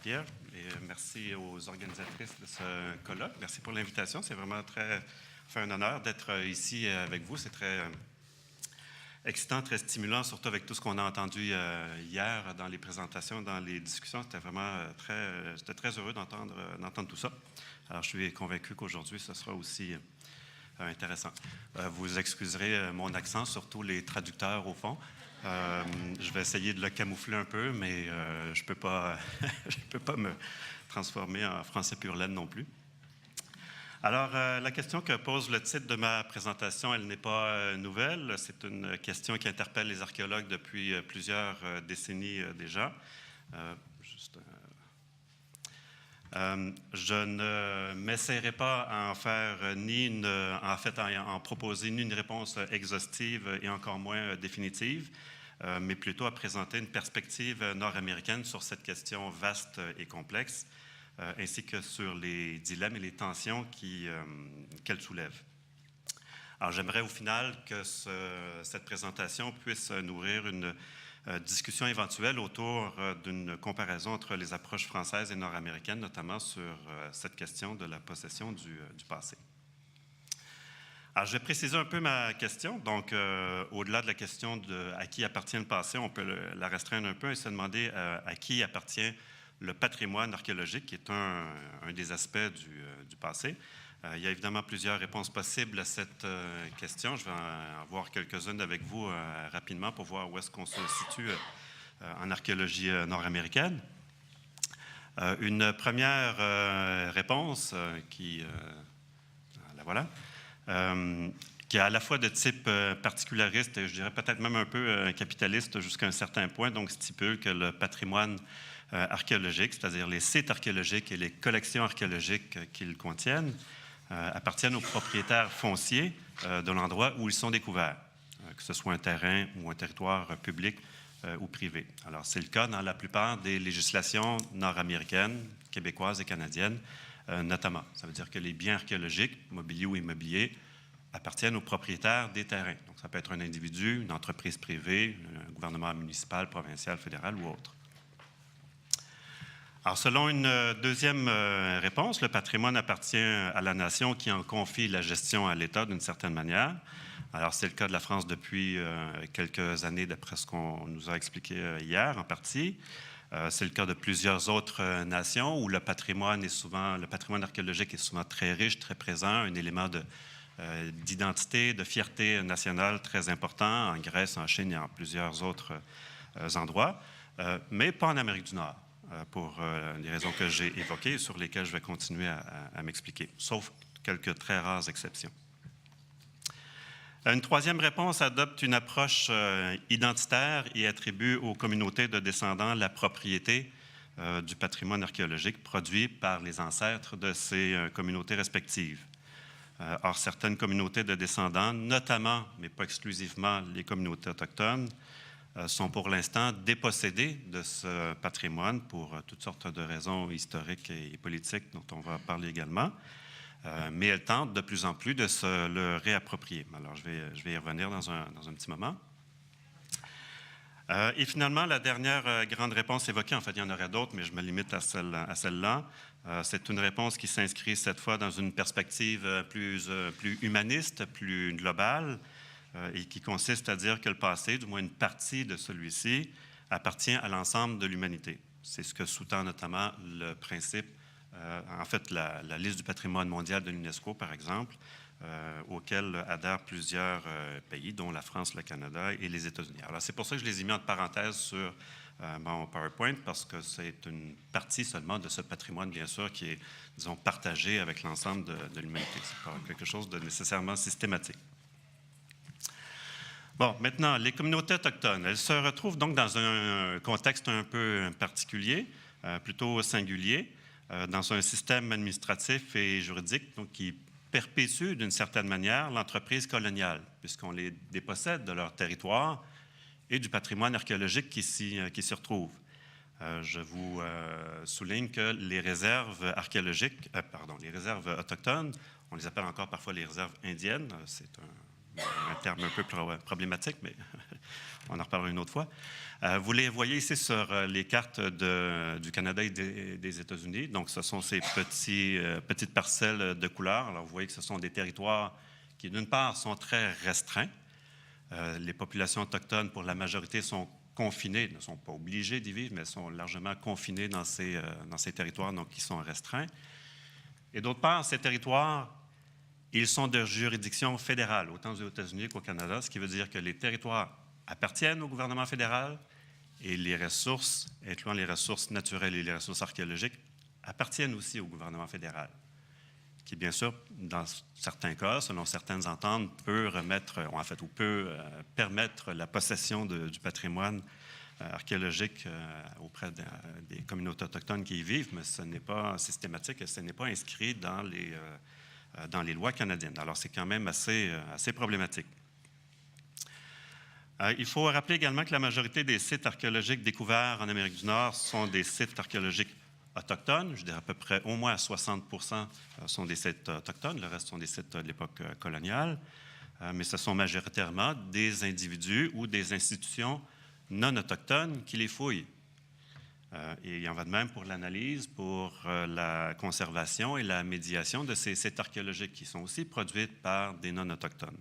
Javier, et merci aux organisatrices de ce colloque. Merci pour l'invitation. C'est vraiment fait un honneur d'être ici avec vous. C'est très excitant, très stimulant, surtout avec tout ce qu'on a entendu hier dans les présentations, dans les discussions. J'étais très heureux d'entendre tout ça. Alors, je suis convaincu qu'aujourd'hui, ce sera aussi intéressant. Vous excuserez mon accent, surtout les traducteurs au fond. Je vais essayer de le camoufler un peu, mais je peux pas me transformer en français pur laine non plus. Alors, la question que pose le titre de ma présentation, elle n'est pas nouvelle. C'est une question qui interpelle les archéologues depuis plusieurs décennies déjà. Je ne m'essaierai pas à en faire en proposer ni une réponse exhaustive et encore moins définitive, mais plutôt à présenter une perspective nord-américaine sur cette question vaste et complexe, ainsi que sur les dilemmes et les tensions qu'elle soulève. Alors, j'aimerais au final que cette présentation puisse nourrir une discussion éventuelle autour d'une comparaison entre les approches françaises et nord-américaines, notamment sur cette question de la possession du passé. Alors, je vais préciser un peu ma question. Donc, au-delà de la question de à qui appartient le passé, on peut la restreindre un peu et se demander à qui appartient le patrimoine archéologique, qui est un des aspects du passé. Il y a évidemment plusieurs réponses possibles à cette question. Je vais en voir quelques-unes avec vous rapidement pour voir où est-ce qu'on se situe en archéologie nord-américaine. Une première réponse la voilà, qui est à la fois de type particulariste et je dirais peut-être même un peu capitaliste jusqu'à un certain point, donc stipule que le patrimoine archéologique, c'est-à-dire les sites archéologiques et les collections archéologiques qu'ils contiennent, appartiennent aux propriétaires fonciers de l'endroit où ils sont découverts, que ce soit un terrain ou un territoire public ou privé. Alors, c'est le cas dans la plupart des législations nord-américaines, québécoises et canadiennes, notamment. Ça veut dire que les biens archéologiques, mobiliers ou immobiliers, appartiennent aux propriétaires des terrains. Donc, ça peut être un individu, une entreprise privée, un gouvernement municipal, provincial, fédéral ou autre. Alors, selon une deuxième réponse, le patrimoine appartient à la nation qui en confie la gestion à l'État d'une certaine manière. Alors, c'est le cas de la France depuis quelques années, d'après ce qu'on nous a expliqué hier en partie. C'est le cas de plusieurs autres nations où le patrimoine archéologique est souvent très riche, très présent, un élément d'identité, de fierté nationale très important en Grèce, en Chine et en plusieurs autres endroits, mais pas en Amérique du Nord, pour les raisons que j'ai évoquées et sur lesquelles je vais continuer à m'expliquer, sauf quelques très rares exceptions. Une troisième réponse adopte une approche identitaire et attribue aux communautés de descendants la propriété du patrimoine archéologique produit par les ancêtres de ces communautés respectives. Or, certaines communautés de descendants, notamment, mais pas exclusivement, les communautés autochtones, sont pour l'instant dépossédés de ce patrimoine pour toutes sortes de raisons historiques et politiques dont on va parler également. Mais elles tentent de plus en plus de se le réapproprier. Alors, je vais y revenir dans un petit moment. Et finalement, la dernière grande réponse évoquée, en fait, il y en aurait d'autres, mais je me limite à celle-là. C'est une réponse qui s'inscrit cette fois dans une perspective plus humaniste, plus globale, et qui consiste à dire que le passé, du moins une partie de celui-ci, appartient à l'ensemble de l'humanité. C'est ce que sous-tend notamment le principe, en fait, la liste du patrimoine mondial de l'UNESCO, par exemple, auquel adhèrent plusieurs pays, dont la France, le Canada et les États-Unis. Alors, c'est pour ça que je les ai mis entre parenthèses sur mon PowerPoint, parce que c'est une partie seulement de ce patrimoine, bien sûr, qui est, disons, partagé avec l'ensemble de l'humanité. Ce n'est pas quelque chose de nécessairement systématique. Bon, maintenant, les communautés autochtones, elles se retrouvent donc dans un contexte un peu particulier, plutôt singulier, dans un système administratif et juridique donc, qui perpétue d'une certaine manière l'entreprise coloniale, puisqu'on les dépossède de leur territoire et du patrimoine archéologique qui s'y retrouve. Je vous souligne que les réserves archéologiques, les réserves autochtones, on les appelle encore parfois les réserves indiennes, c'est un terme un peu problématique, mais on en reparlera une autre fois. Vous les voyez ici sur les cartes du Canada et des États-Unis. Donc, ce sont ces petites parcelles de couleur. Alors, vous voyez que ce sont des territoires qui, d'une part, sont très restreints. Les populations autochtones, pour la majorité, sont confinées, ne sont pas obligées d'y vivre, mais sont largement confinées dans ces territoires, donc qui sont restreints. Et d'autre part, ces territoires, ils sont de juridiction fédérale, autant aux États-Unis qu'au Canada, ce qui veut dire que les territoires appartiennent au gouvernement fédéral et les ressources, incluant les ressources naturelles et les ressources archéologiques, appartiennent aussi au gouvernement fédéral, qui, bien sûr, dans certains cas, selon certaines ententes, peut permettre la possession du patrimoine archéologique auprès des communautés autochtones qui y vivent, mais ce n'est pas systématique et ce n'est pas inscrit dans les lois canadiennes. Alors, c'est quand même assez problématique. Il faut rappeler également que la majorité des sites archéologiques découverts en Amérique du Nord sont des sites archéologiques autochtones. Je dirais à peu près au moins 60 % sont des sites autochtones, le reste sont des sites de l'époque coloniale, mais ce sont majoritairement des individus ou des institutions non autochtones qui les fouillent. Et il en va de même pour l'analyse, pour la conservation et la médiation de ces sites archéologiques qui sont aussi produites par des non-autochtones.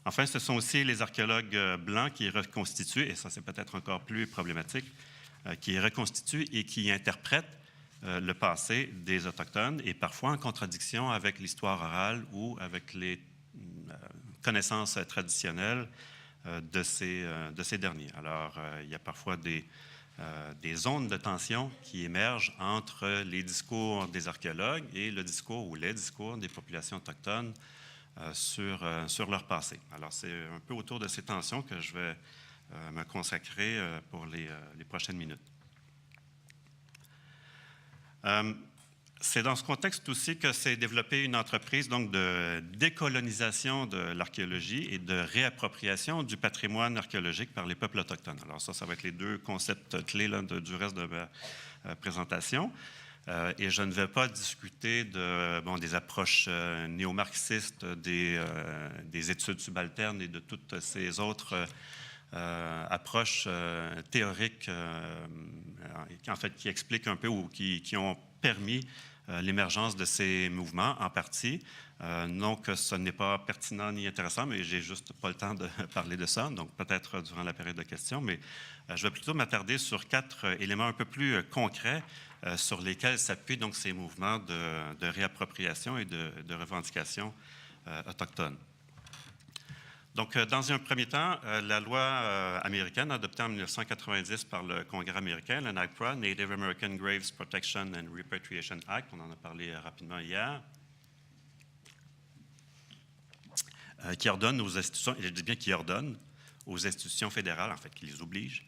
Enfin, ce sont aussi les archéologues blancs qui reconstituent, et ça c'est peut-être encore plus problématique, qui reconstituent et qui interprètent le passé des Autochtones et parfois en contradiction avec l'histoire orale ou avec les connaissances traditionnelles de ces derniers. Alors, il y a parfois des zones de tension qui émergent entre les discours des archéologues et le discours ou les discours des populations autochtones sur leur passé. Alors, c'est un peu autour de ces tensions que je vais me consacrer pour les prochaines minutes. C'est dans ce contexte aussi que s'est développée une entreprise donc, de décolonisation de l'archéologie et de réappropriation du patrimoine archéologique par les peuples autochtones. Alors ça va être les deux concepts clés là, du reste de ma présentation. Et je ne vais pas discuter des approches néo-marxistes, des études subalternes et de toutes ces autres approches théoriques qui expliquent un peu ou qui ont permis l'émergence de ces mouvements en partie. Non que ce n'est pas pertinent ni intéressant, mais j'ai juste pas le temps de parler de ça, donc peut-être durant la période de questions, mais je vais plutôt m'attarder sur 4 éléments un peu plus concrets sur lesquels s'appuient donc ces mouvements de réappropriation et de revendication autochtone. Donc, dans un premier temps, la loi américaine adoptée en 1990 par le Congrès américain, le NAGPRA, Native American Graves Protection and Repatriation Act, on en a parlé rapidement hier, qui ordonne aux institutions, et je dis bien qui ordonne aux institutions fédérales, en fait, qui les oblige,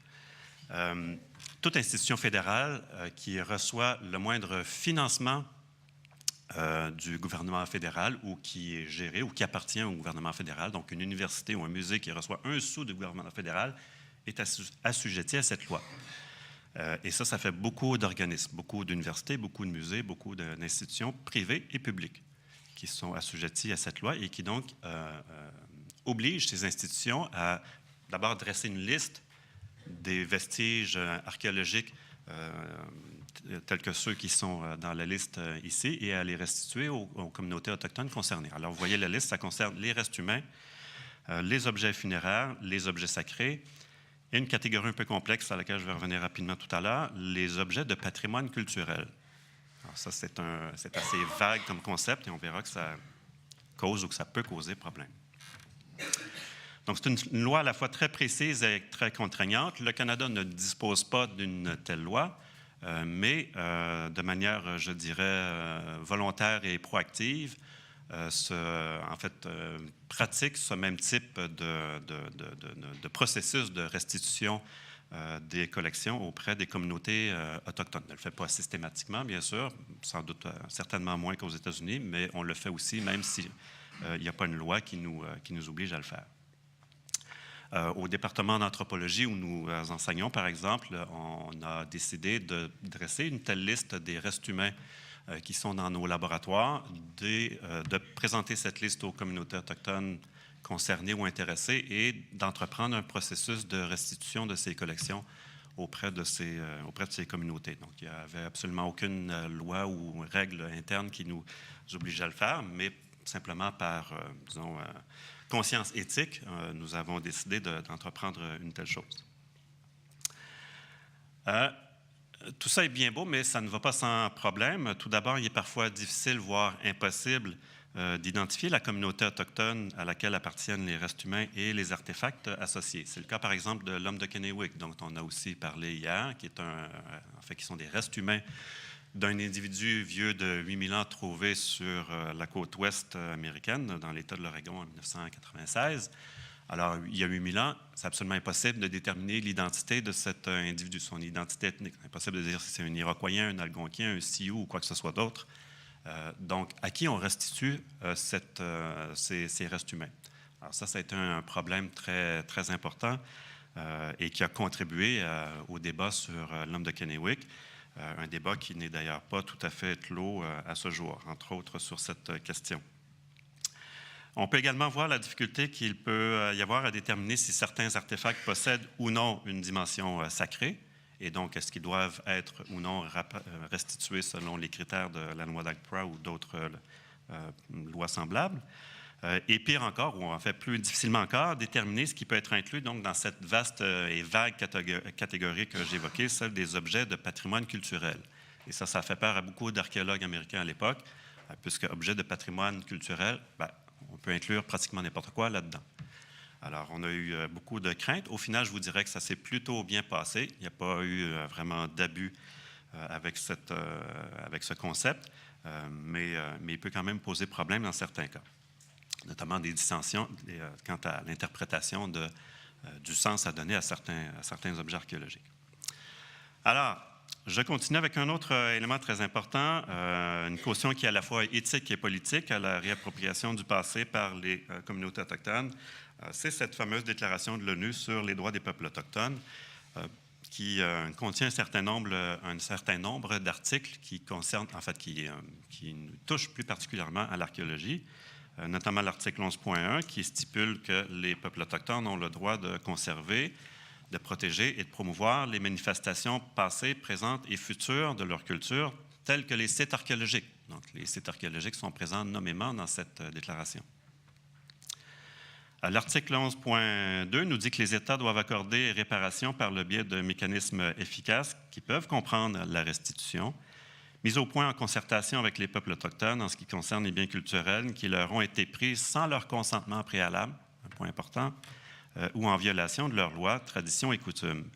toute institution fédérale qui reçoit le moindre financement du gouvernement fédéral ou qui est géré ou qui appartient au gouvernement fédéral, donc une université ou un musée qui reçoit un sou du gouvernement fédéral est assujetti à cette loi. Et ça fait beaucoup d'organismes, beaucoup d'universités, beaucoup de musées, beaucoup d'institutions privées et publiques qui sont assujettis à cette loi et qui donc obligent ces institutions à d'abord dresser une liste des vestiges archéologiques tels que ceux qui sont dans la liste ici et à les restituer aux communautés autochtones concernées. Alors, vous voyez la liste, ça concerne les restes humains, les objets funéraires, les objets sacrés et une catégorie un peu complexe à laquelle je vais revenir rapidement tout à l'heure, les objets de patrimoine culturel. Alors ça, c'est assez vague comme concept et on verra que ça cause ou que ça peut causer problème. Donc, c'est une loi à la fois très précise et très contraignante. Le Canada ne dispose pas d'une telle loi, mais de manière, je dirais, volontaire et proactive, pratique ce même type de processus de restitution des collections auprès des communautés autochtones. On ne le fait pas systématiquement, bien sûr, sans doute certainement moins qu'aux États-Unis, mais on le fait aussi, même s'il n'y a pas une loi qui nous oblige à le faire. Au département d'anthropologie où nous enseignons, par exemple, on a décidé de dresser une telle liste des restes humains qui sont dans nos laboratoires, de présenter cette liste aux communautés autochtones concernées ou intéressées et d'entreprendre un processus de restitution de ces collections auprès de ces communautés. Donc, il n'y avait absolument aucune loi ou règle interne qui nous obligeait à le faire, mais simplement par, disons, conscience éthique, nous avons décidé d'entreprendre une telle chose. Tout ça est bien beau, mais ça ne va pas sans problème. Tout d'abord, il est parfois difficile, voire impossible, d'identifier la communauté autochtone à laquelle appartiennent les restes humains et les artefacts associés. C'est le cas, par exemple, de l'homme de Kennewick, dont on a aussi parlé hier, qui sont des restes humains d'un individu vieux de 8000 ans trouvé sur la côte ouest américaine, dans l'État de l'Oregon en 1996. Alors, il y a 8000 ans, c'est absolument impossible de déterminer l'identité de cet individu, son identité ethnique. C'est impossible de dire si c'est un Iroquoien, un Algonquien, un Sioux ou quoi que ce soit d'autre. Donc, à qui on restitue ces restes humains? Alors ça a été un problème très, très important et qui a contribué au débat sur l'homme de Kennewick, un débat qui n'est d'ailleurs pas tout à fait clos à ce jour, entre autres sur cette question. On peut également voir la difficulté qu'il peut y avoir à déterminer si certains artefacts possèdent ou non une dimension sacrée, et donc est-ce qu'ils doivent être ou non restitués selon les critères de la loi d'Agpra ou d'autres lois semblables. Et pire encore, ou en fait plus difficilement encore, déterminer ce qui peut être inclus donc, dans cette vaste et vague catégorie que j'évoquais, celle des objets de patrimoine culturel. Et ça fait peur à beaucoup d'archéologues américains à l'époque, puisque objet de patrimoine culturel, on peut inclure pratiquement n'importe quoi là-dedans. Alors, on a eu beaucoup de craintes. Au final, je vous dirais que ça s'est plutôt bien passé. Il n'y a pas eu vraiment d'abus avec ce concept, mais il peut quand même poser problème dans certains cas, notamment des dissensions quant à l'interprétation du sens à donner à certains objets archéologiques. Alors, je continue avec un autre élément très important, une caution qui est à la fois éthique et politique à la réappropriation du passé par les communautés autochtones. C'est cette fameuse déclaration de l'ONU sur les droits des peuples autochtones qui contient un certain nombre d'articles qui concernent, en fait, qui nous touchent plus particulièrement à l'archéologie, notamment l'article 11.1 qui stipule que les peuples autochtones ont le droit de conserver, de protéger et de promouvoir les manifestations passées, présentes et futures de leur culture, telles que les sites archéologiques. Donc, les sites archéologiques sont présents nommément dans cette déclaration. L'article 11.2 nous dit que les États doivent accorder réparation par le biais de mécanismes efficaces qui peuvent comprendre la restitution, mise au point en concertation avec les peuples autochtones en ce qui concerne les biens culturels qui leur ont été pris sans leur consentement préalable, un point important, ou en violation de leurs lois, traditions et coutumes.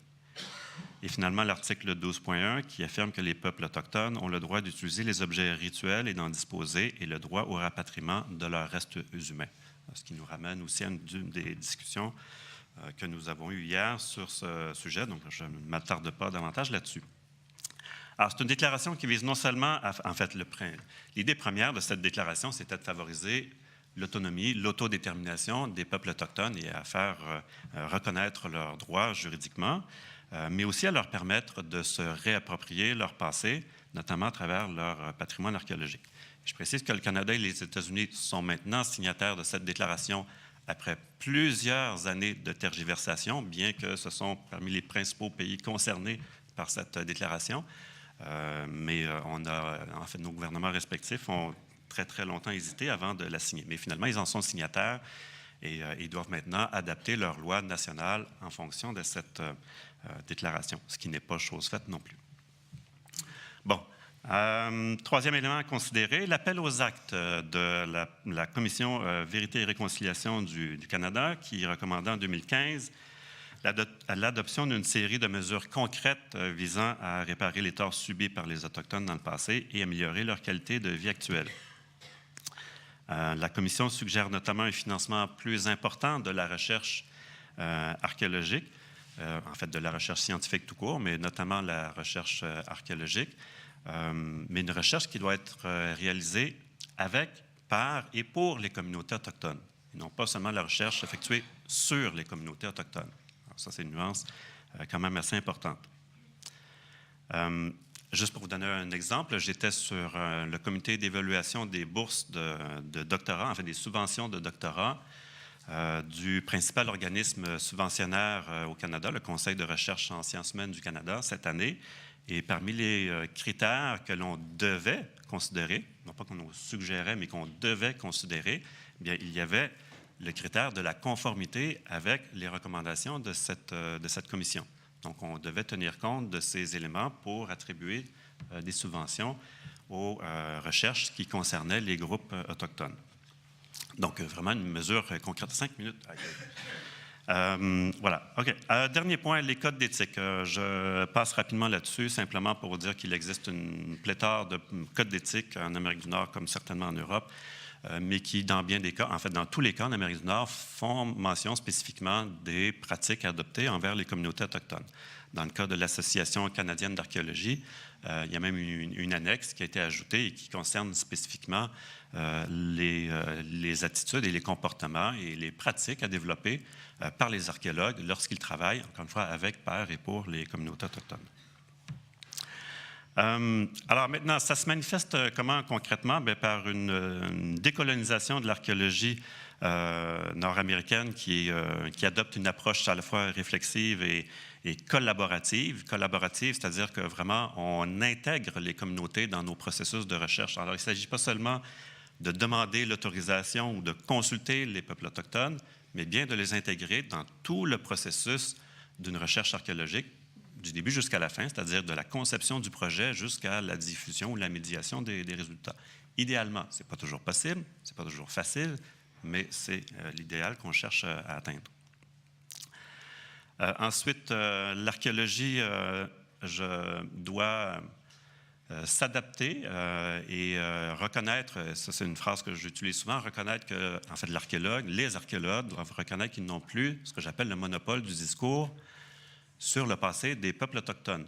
Et finalement, l'article 12.1 qui affirme que les peuples autochtones ont le droit d'utiliser les objets rituels et d'en disposer et le droit au rapatriement de leurs restes humains. Ce qui nous ramène aussi à une des discussions que nous avons eues hier sur ce sujet, donc je ne m'attarde pas davantage là-dessus. Alors, c'est une déclaration qui vise non seulement, l'idée première de cette déclaration, c'était de favoriser l'autonomie, l'autodétermination des peuples autochtones et à faire reconnaître leurs droits juridiquement, mais aussi à leur permettre de se réapproprier leur passé, notamment à travers leur patrimoine archéologique. Je précise que le Canada et les États-Unis sont maintenant signataires de cette déclaration après plusieurs années de tergiversation, bien que ce sont parmi les principaux pays concernés par cette déclaration. Mais en fait, nos gouvernements respectifs ont très, très longtemps hésité avant de la signer. Mais finalement, ils en sont signataires et ils doivent maintenant adapter leur loi nationale en fonction de cette déclaration, ce qui n'est pas chose faite non plus. Bon. Troisième élément à considérer, l'appel aux actes de la Commission Vérité et Réconciliation du Canada qui recommandait en 2015 l'adoption d'une série de mesures concrètes visant à réparer les torts subis par les Autochtones dans le passé et améliorer leur qualité de vie actuelle. La Commission suggère notamment un financement plus important de la recherche archéologique, en fait de la recherche scientifique tout court, mais notamment la recherche archéologique, mais une recherche qui doit être réalisée avec, par et pour les communautés autochtones, et non pas seulement la recherche effectuée sur les communautés autochtones. Alors ça, c'est une nuance quand même assez importante. Juste pour vous donner un exemple, j'étais sur le comité d'évaluation des bourses de doctorat, en fait des subventions de doctorat du principal organisme subventionnaire au Canada, le Conseil de recherche en sciences humaines du Canada, cette année. Et parmi les critères que l'on devait considérer, non pas qu'on nous suggérait, mais qu'on devait considérer, eh bien, il y avait le critère de la conformité avec les recommandations de cette commission. Donc, on devait tenir compte de ces éléments pour attribuer des subventions aux recherches qui concernaient les groupes autochtones. Donc, vraiment une mesure concrète. 5 minutes. Voilà. OK. Dernier point, les codes d'éthique. Je passe rapidement là-dessus, simplement pour vous dire qu'il existe une pléthore de codes d'éthique en Amérique du Nord, comme certainement en Europe, mais qui, dans bien des cas, en fait, dans tous les cas en Amérique du Nord, font mention spécifiquement des pratiques adoptées envers les communautés autochtones. Dans le cas de l'Association canadienne d'archéologie, il y a même une annexe qui a été ajoutée et qui concerne spécifiquement les attitudes et les comportements et les pratiques à développer par les archéologues lorsqu'ils travaillent, encore une fois, avec, par et pour les communautés autochtones. Alors maintenant, ça se manifeste comment concrètement? Bien, par une décolonisation de l'archéologie nord-américaine qui adopte une approche à la fois réflexive et collaborative. Collaborative, c'est-à-dire que vraiment, on intègre les communautés dans nos processus de recherche. Alors, il ne s'agit pas seulement de demander l'autorisation ou de consulter les peuples autochtones, mais bien de les intégrer dans tout le processus d'une recherche archéologique, du début jusqu'à la fin, c'est-à-dire de la conception du projet jusqu'à la diffusion ou la médiation des résultats. Idéalement, ce n'est pas toujours possible, ce n'est pas toujours facile, mais c'est l'idéal qu'on cherche à atteindre. Ensuite, l'archéologie doit s'adapter et reconnaître, ça c'est une phrase que j'utilise souvent, reconnaître que, en fait, les archéologues doivent reconnaître qu'ils n'ont plus ce que j'appelle le monopole du discours sur le passé des peuples autochtones.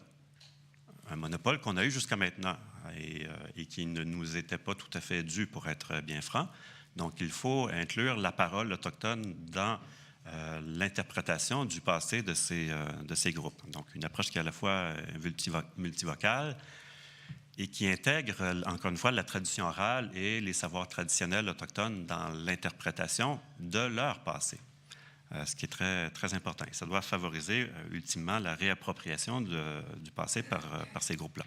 Un monopole qu'on a eu jusqu'à maintenant et qui ne nous était pas tout à fait dû, pour être bien franc. Donc, il faut inclure la parole autochtone dans l'interprétation du passé de ces groupes. Donc, une approche qui est à la fois multivocale et qui intègre, encore une fois, la tradition orale et les savoirs traditionnels autochtones dans l'interprétation de leur passé. Ce qui est très, très important. Et ça doit favoriser ultimement la réappropriation du passé par ces groupes-là.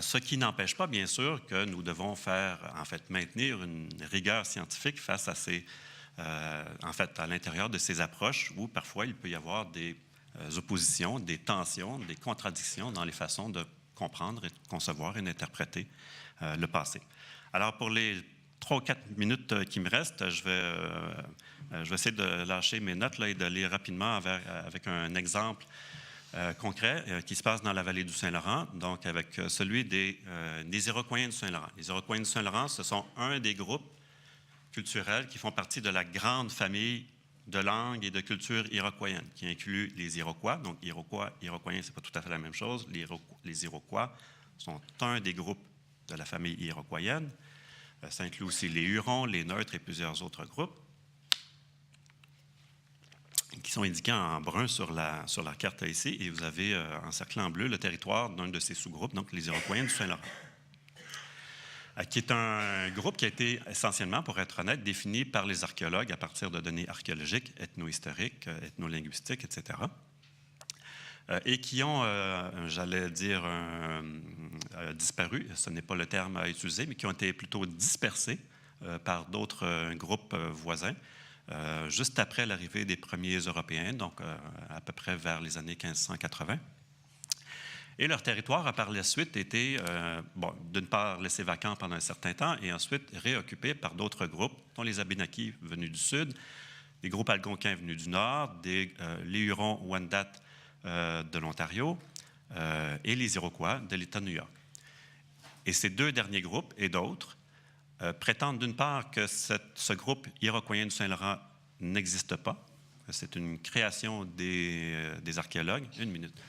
Ce qui n'empêche pas, bien sûr, que nous devons maintenir une rigueur scientifique face à à l'intérieur de ces approches où parfois il peut y avoir des oppositions, des tensions, des contradictions dans les façons de comprendre et de concevoir et d'interpréter le passé. Alors, pour les 3 ou 4 minutes qui me restent, je vais essayer de lâcher mes notes là, et d'aller rapidement avec un exemple concret qui se passe dans la vallée du Saint-Laurent, donc avec celui des Iroquoiens du Saint-Laurent. Les Iroquoiens du Saint-Laurent, ce sont un des groupes culturels qui font partie de la grande famille de langues et de cultures iroquoiennes, qui inclut les Iroquois. Donc, Iroquois, Iroquoiens, ce n'est pas tout à fait la même chose. Les Iroquois sont un des groupes de la famille iroquoienne. Ça inclut aussi les Hurons, les Neutres et plusieurs autres groupes qui sont indiqués en brun sur la carte ici. Et vous avez encerclé en bleu le territoire d'un de ces sous-groupes, donc les Iroquoiens du Saint-Laurent, qui est un groupe qui a été essentiellement, pour être honnête, défini par les archéologues à partir de données archéologiques, ethno-historiques, ethno-linguistiques, etc., et qui ont, j'allais dire, disparu, ce n'est pas le terme à utiliser, mais qui ont été plutôt dispersés par d'autres groupes voisins, juste après l'arrivée des premiers Européens, donc à peu près vers les années 1580. Et leur territoire a par la suite été, d'une part, laissé vacant pendant un certain temps et ensuite réoccupé par d'autres groupes, dont les Abénaquis venus du sud, des groupes algonquins venus du nord, les Hurons-Wendat de l'Ontario et les Iroquois de l'État de New York. Et ces deux derniers groupes et d'autres prétendent d'une part que ce groupe iroquoien du Saint-Laurent n'existe pas, que c'est une création des archéologues. Une minute.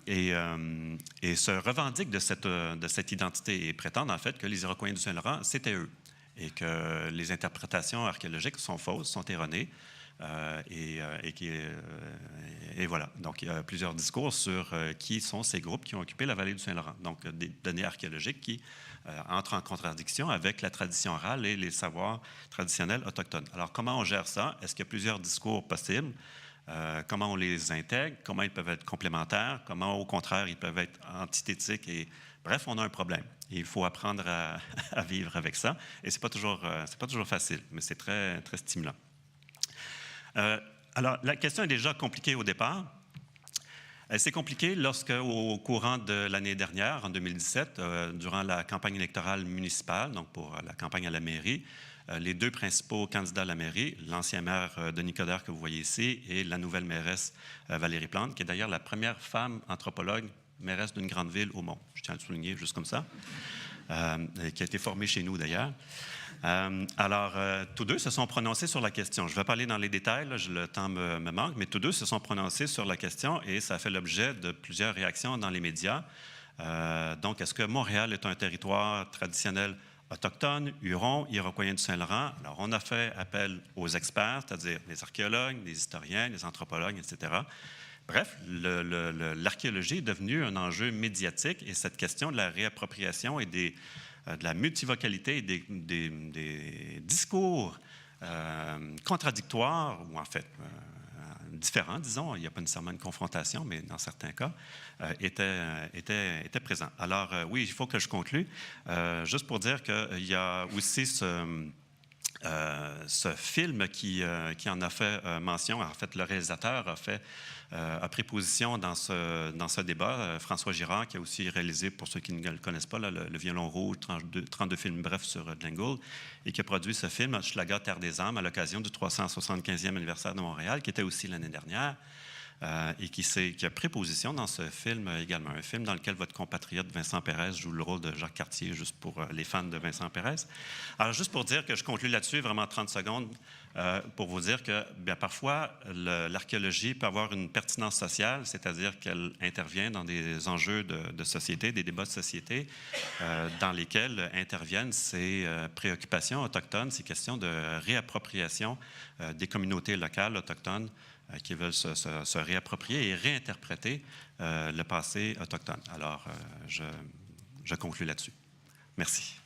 Et se revendiquent de cette identité et prétendent en fait que les Iroquois du Saint-Laurent, c'était eux et que les interprétations archéologiques sont fausses, sont erronées, et voilà. Donc, il y a plusieurs discours sur qui sont ces groupes qui ont occupé la vallée du Saint-Laurent. Donc, des données archéologiques qui entrent en contradiction avec la tradition orale et les savoirs traditionnels autochtones. Alors, comment on gère ça? Est-ce qu'il y a plusieurs discours possibles? Comment on les intègre? Comment ils peuvent être complémentaires? Comment, au contraire, ils peuvent être antithétiques? Et bref, on a un problème. Et il faut apprendre à vivre avec ça. Et c'est pas toujours facile, mais c'est très, très stimulant. Alors, la question est déjà compliquée au départ. C'est compliqué lorsque, au courant de l'année dernière, en 2017, durant la campagne électorale municipale, donc pour la campagne à la mairie, les deux principaux candidats à la mairie, l'ancien maire Denis Coderre que vous voyez ici et la nouvelle mairesse Valérie Plante, qui est d'ailleurs la première femme anthropologue mairesse d'une grande ville au monde. Je tiens à le souligner juste comme ça, qui a été formée chez nous d'ailleurs. Alors, tous deux se sont prononcés sur la question. Je ne vais pas aller dans les détails, là, le temps me manque, mais tous deux se sont prononcés sur la question et ça a fait l'objet de plusieurs réactions dans les médias. Donc, est-ce que Montréal est un territoire traditionnel autochtones, Hurons, Iroquoiens du Saint-Laurent? Alors, on a fait appel aux experts, c'est-à-dire les archéologues, les historiens, les anthropologues, etc. Bref, l'archéologie est devenue un enjeu médiatique et cette question de la réappropriation et de la multivocalité et des discours contradictoires, ou en fait différents, disons, il n'y a pas nécessairement une confrontation, mais dans certains cas, était présent. Alors, oui, il faut que je conclue. Juste pour dire qu'il y a aussi ce film qui en a fait mention. En fait, le réalisateur a pris position dans ce débat. François Girard, qui a aussi réalisé, pour ceux qui ne le connaissent pas, là, le Violon rouge, 32 films brefs sur Glenn Gould, et qui a produit ce film, Hochelaga, Terre des âmes, à l'occasion du 375e anniversaire de Montréal, qui était aussi l'année dernière, et qui a pris position dans ce film également. Un film dans lequel votre compatriote Vincent Pérez joue le rôle de Jacques Cartier, juste pour les fans de Vincent Pérez. Alors, juste pour dire que je conclue là-dessus, vraiment 30 secondes, pour vous dire que bien, parfois, l'archéologie peut avoir une pertinence sociale, c'est-à-dire qu'elle intervient dans des enjeux de société, des débats de société, dans lesquels interviennent ces préoccupations autochtones, ces questions de réappropriation des communautés locales autochtones qui veulent se réapproprier et réinterpréter le passé autochtone. Alors, je conclue là-dessus. Merci.